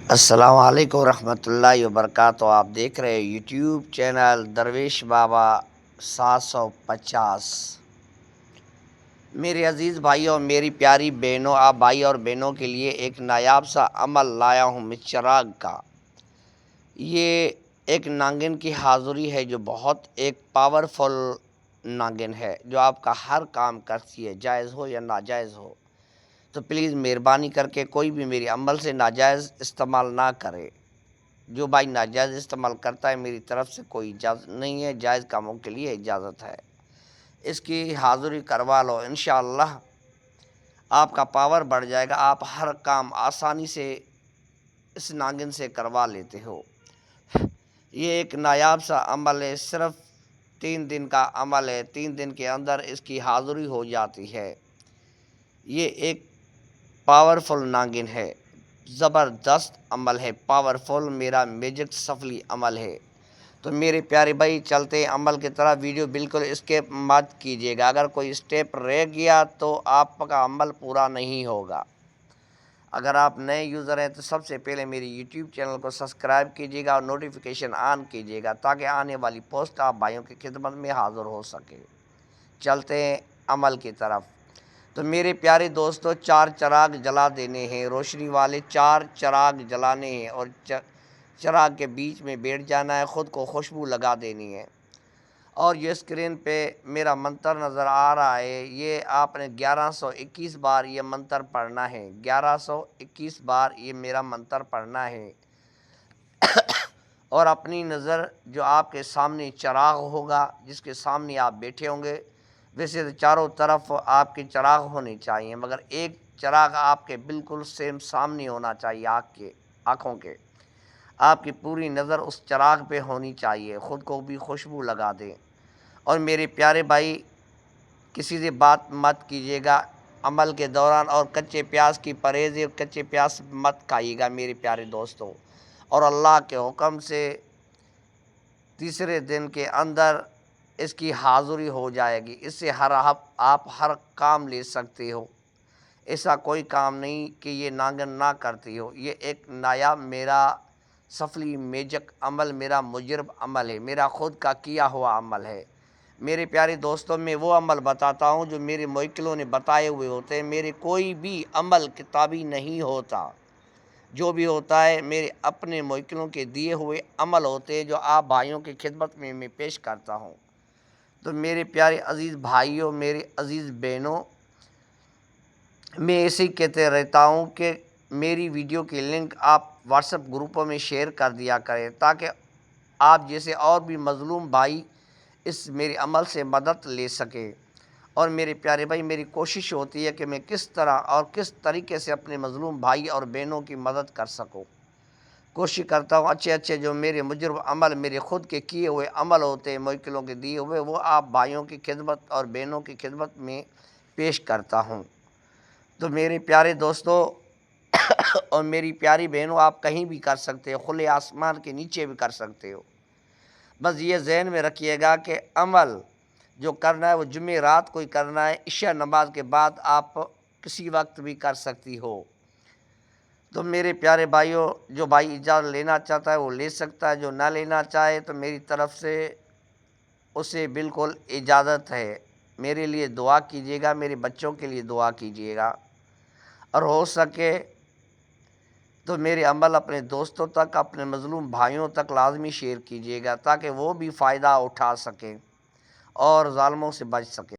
السلام علیکم ورحمۃ اللہ وبرکاتہ۔ آپ دیکھ رہے ہیں یوٹیوب چینل درویش بابا 750۔ میرے عزیز بھائیوں اور میری پیاری بہنوں، آپ بھائی اور بہنوں کے لیے ایک نایاب سا عمل لایا ہوں میں چراغ کا۔ یہ ایک ناگن کی حاضری ہے جو بہت ایک پاورفل ناگن ہے، جو آپ کا ہر کام کرتی ہے، جائز ہو یا ناجائز ہو۔ تو پلیز مہربانی کر کے کوئی بھی میری عمل سے ناجائز استعمال نہ کرے۔ جو بھائی ناجائز استعمال کرتا ہے میری طرف سے کوئی اجازت نہیں ہے، جائز کاموں کے لیے اجازت ہے۔ اس کی حاضری کروا لو، انشاءاللہ آپ کا پاور بڑھ جائے گا، آپ ہر کام آسانی سے اس ناگن سے کروا لیتے ہو۔ یہ ایک نایاب سا عمل ہے، صرف 3 دن کا عمل ہے، 3 دن کے اندر اس کی حاضری ہو جاتی ہے۔ یہ ایک پاورفل ناگن ہے، زبردست عمل ہے، پاورفل میرا میجک سفلی عمل ہے۔ تو میرے پیارے بھائی چلتے عمل کی طرح، ویڈیو بالکل اسکپ مت کیجیے گا۔ اگر کوئی اسٹیپ رہ گیا تو آپ کا عمل پورا نہیں ہوگا۔ اگر آپ نئے یوزر ہیں تو سب سے پہلے میری یوٹیوب چینل کو سبسکرائب کیجیے گا اور نوٹیفیکیشن آن کیجیے گا تاکہ آنے والی پوسٹ آپ بھائیوں کی خدمت میں حاضر ہو سکے۔ چلتے ہیں عمل کی طرف۔ تو میرے پیارے دوستو، 4 چراغ جلا دینے ہیں، روشنی والے 4 چراغ جلانے ہیں اور چراغ کے بیچ میں بیٹھ جانا ہے، خود کو خوشبو لگا دینی ہے۔ اور یہ اسکرین پہ میرا منتر نظر آ رہا ہے، یہ آپ نے 1121 بار یہ منتر پڑھنا ہے، 1121 بار یہ میرا منتر پڑھنا ہے۔ اور اپنی نظر جو آپ کے سامنے چراغ ہوگا، جس کے سامنے آپ بیٹھے ہوں گے، ویسے تو چاروں طرف آپ کے چراغ ہونے چاہیے، مگر ایک چراغ آپ کے بالکل سیم سامنے ہونا چاہیے، آنکھوں کے۔ آپ کی پوری نظر اس چراغ پہ ہونی چاہیے، خود کو بھی خوشبو لگا دیں۔ اور میرے پیارے بھائی، کسی سے بات مت کیجیے گا عمل کے دوران، اور کچے پیاز کی پرہیز، کچے پیاز مت کھائیے گا میرے پیارے دوستوں۔ اور اللہ کے حکم سے تیسرے دن کے اندر اس کی حاضری ہو جائے گی، اس سے آپ ہر کام لے سکتے ہو۔ ایسا کوئی کام نہیں کہ یہ ناگن نہ کرتی ہو۔ یہ ایک نایاب میرا سفلی میجک عمل، میرا مجرب عمل ہے، میرا خود کا کیا ہوا عمل ہے۔ میرے پیارے دوستوں، میں وہ عمل بتاتا ہوں جو میرے موکلوں نے بتائے ہوئے ہوتے ہیں۔ میرے کوئی بھی عمل کتابی نہیں ہوتا، جو بھی ہوتا ہے میرے اپنے موکلوں کے دیے ہوئے عمل ہوتے ہیں، جو آپ بھائیوں کی خدمت میں پیش کرتا ہوں۔ تو میرے پیارے عزیز بھائیوں، میرے عزیز بہنوں، میں ایسے ہی کہتے رہتا ہوں کہ میری ویڈیو کی لنک آپ واٹس ایپ گروپوں میں شیئر کر دیا کریں تاکہ آپ جیسے اور بھی مظلوم بھائی اس میرے عمل سے مدد لے سکیں۔ اور میرے پیارے بھائی، میری کوشش ہوتی ہے کہ میں کس طرح اور کس طریقے سے اپنے مظلوم بھائی اور بہنوں کی مدد کر سکوں۔ کوشش کرتا ہوں اچھے جو میرے مجرب عمل، میرے خود کے کیے ہوئے عمل ہوتے ہیں، موکلوں کے دیے ہوئے، وہ آپ بھائیوں کی خدمت اور بہنوں کی خدمت میں پیش کرتا ہوں۔ تو میرے پیارے دوستو اور میری پیاری بہنوں، آپ کہیں بھی کر سکتے ہو، کھلے آسمان کے نیچے بھی کر سکتے ہو۔ بس یہ ذہن میں رکھیے گا کہ عمل جو کرنا ہے وہ جمعہ رات کو ہی کرنا ہے، عشاء نماز کے بعد آپ کسی وقت بھی کر سکتی ہو۔ تو میرے پیارے بھائیوں، جو بھائی اجازت لینا چاہتا ہے وہ لے سکتا ہے، جو نہ لینا چاہے تو میری طرف سے اسے بالکل اجازت ہے۔ میرے لیے دعا کیجیے گا، میرے بچوں کے لیے دعا کیجیے گا، اور ہو سکے تو میرے عمل اپنے دوستوں تک، اپنے مظلوم بھائیوں تک لازمی شیئر کیجیے گا تاکہ وہ بھی فائدہ اٹھا سکیں اور ظالموں سے بچ سکیں۔